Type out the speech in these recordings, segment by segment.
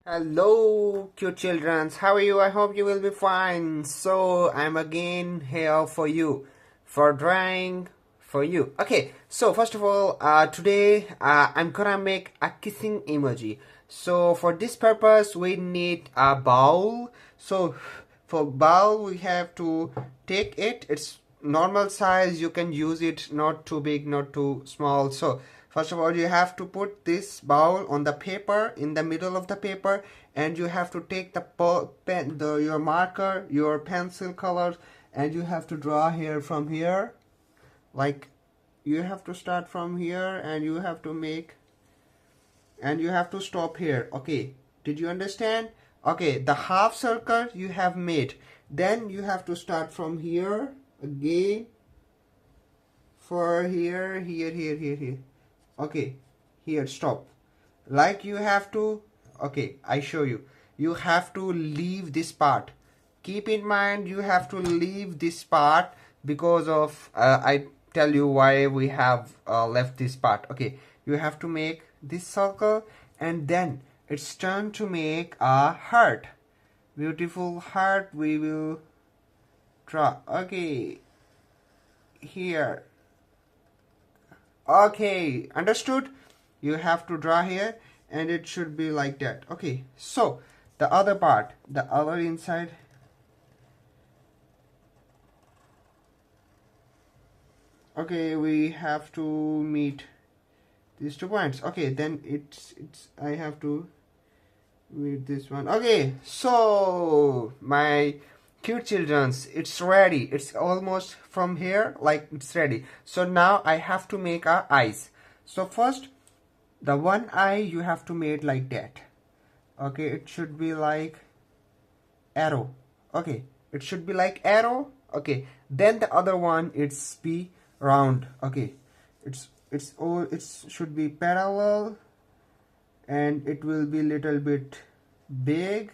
Hello, cute children. How are you? I hope you will be fine. So, I'm again here for you, for drawing for you. Okay, so first of all, today I'm gonna make a kissing emoji. So, for this purpose, we need a bowl. So, for bowl, we have to take it. It's normal size. You can use it, not too big, not too small. So, first of all, you have to put this bowl on the paper, in the middle of the paper, and you have to take the pen, your marker, your pencil colors, and you have to draw here from here. Like, you have to start from here, and you have to make, and you have to stop here. Okay, did you understand? Okay, the half circle you have made. Then you have to start from here again, for here, here. Okay, here, stop. Like you have to, okay, I show you. You have to leave this part. Keep in mind, you have to leave this part because of, I tell you why we have left this part. Okay, you have to make this circle, and then it's time to make a heart. Beautiful heart we will draw. Okay, here. Okay, understood? You have to draw here, and it should be like that. Okay, so the other part, the other inside. Okay, we have to meet these 2 points. Okay, then it's I have to meet this one. Okay, so my cute children's, it's ready. It's almost from here, like it's ready. So now I have to make our eyes. So first, the one eye you have to make like that. Okay, it should be like arrow. Okay, it should be like arrow. Okay, then the other one, it's be round. Okay, it's all, it should be parallel, and it will be little bit big.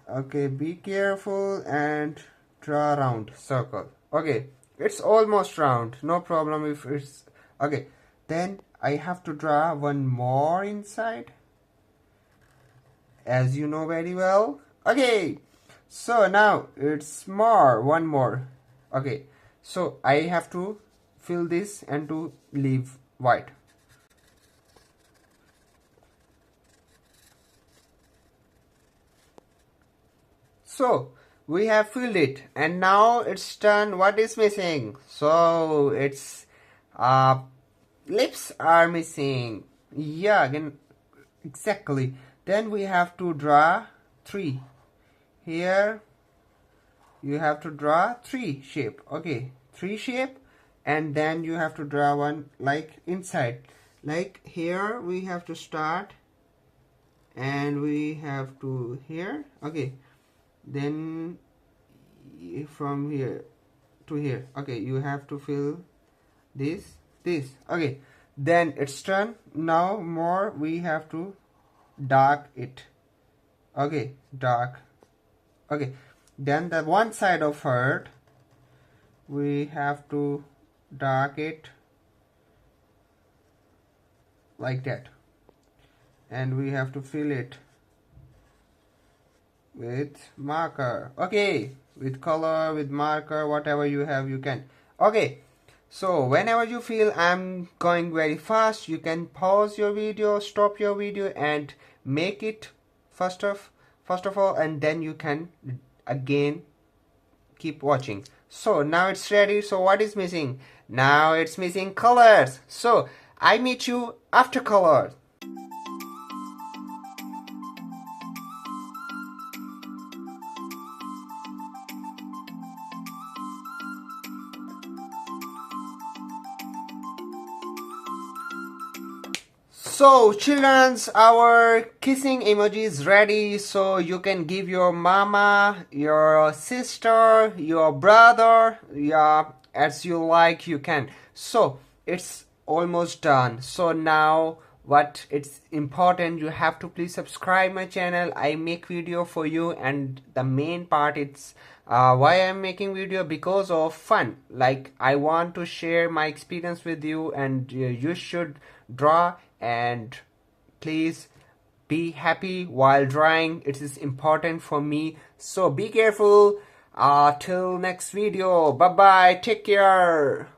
Okay, be careful and draw round circle. Okay, it's almost round, no problem if it's okay. Then I have to draw one more inside, as you know very well. Okay, so now it's one more. Okay, so I have to fill this and to leave white. So we have filled it, and now it's done. What is missing? So it's lips are missing. Yeah, again, exactly. Then we have to draw 3 here. You have to draw 3 shape. Okay, 3 shape, and then you have to draw one like inside. Like here we have to start, and we have to here. Okay, then from here to here. Okay, you have to fill this. Okay, then it's done. Now more we have to dark it. Okay, dark. Okay, then the one side of heart we have to dark it like that, and we have to fill it with marker. Okay, with color, with marker, whatever you have, you can. Okay, so whenever you feel I'm going very fast, you can pause your video, stop your video, and make it first of all, and then you can again keep watching. So now it's ready. So what is missing? Now it's missing colors. So I meet you after colors. So children's, our kissing emoji is ready. So you can give your mama, your sister, your brother, yeah, as you like, you can. So it's almost done. So now what it's important, you have to please subscribe my channel. I make video for you, and the main part, it's why I'm making video, because of fun. Like, I want to share my experience with you, and you should draw, and please be happy while drawing. It is important for me. So be careful. Till next video. Bye bye. Take care.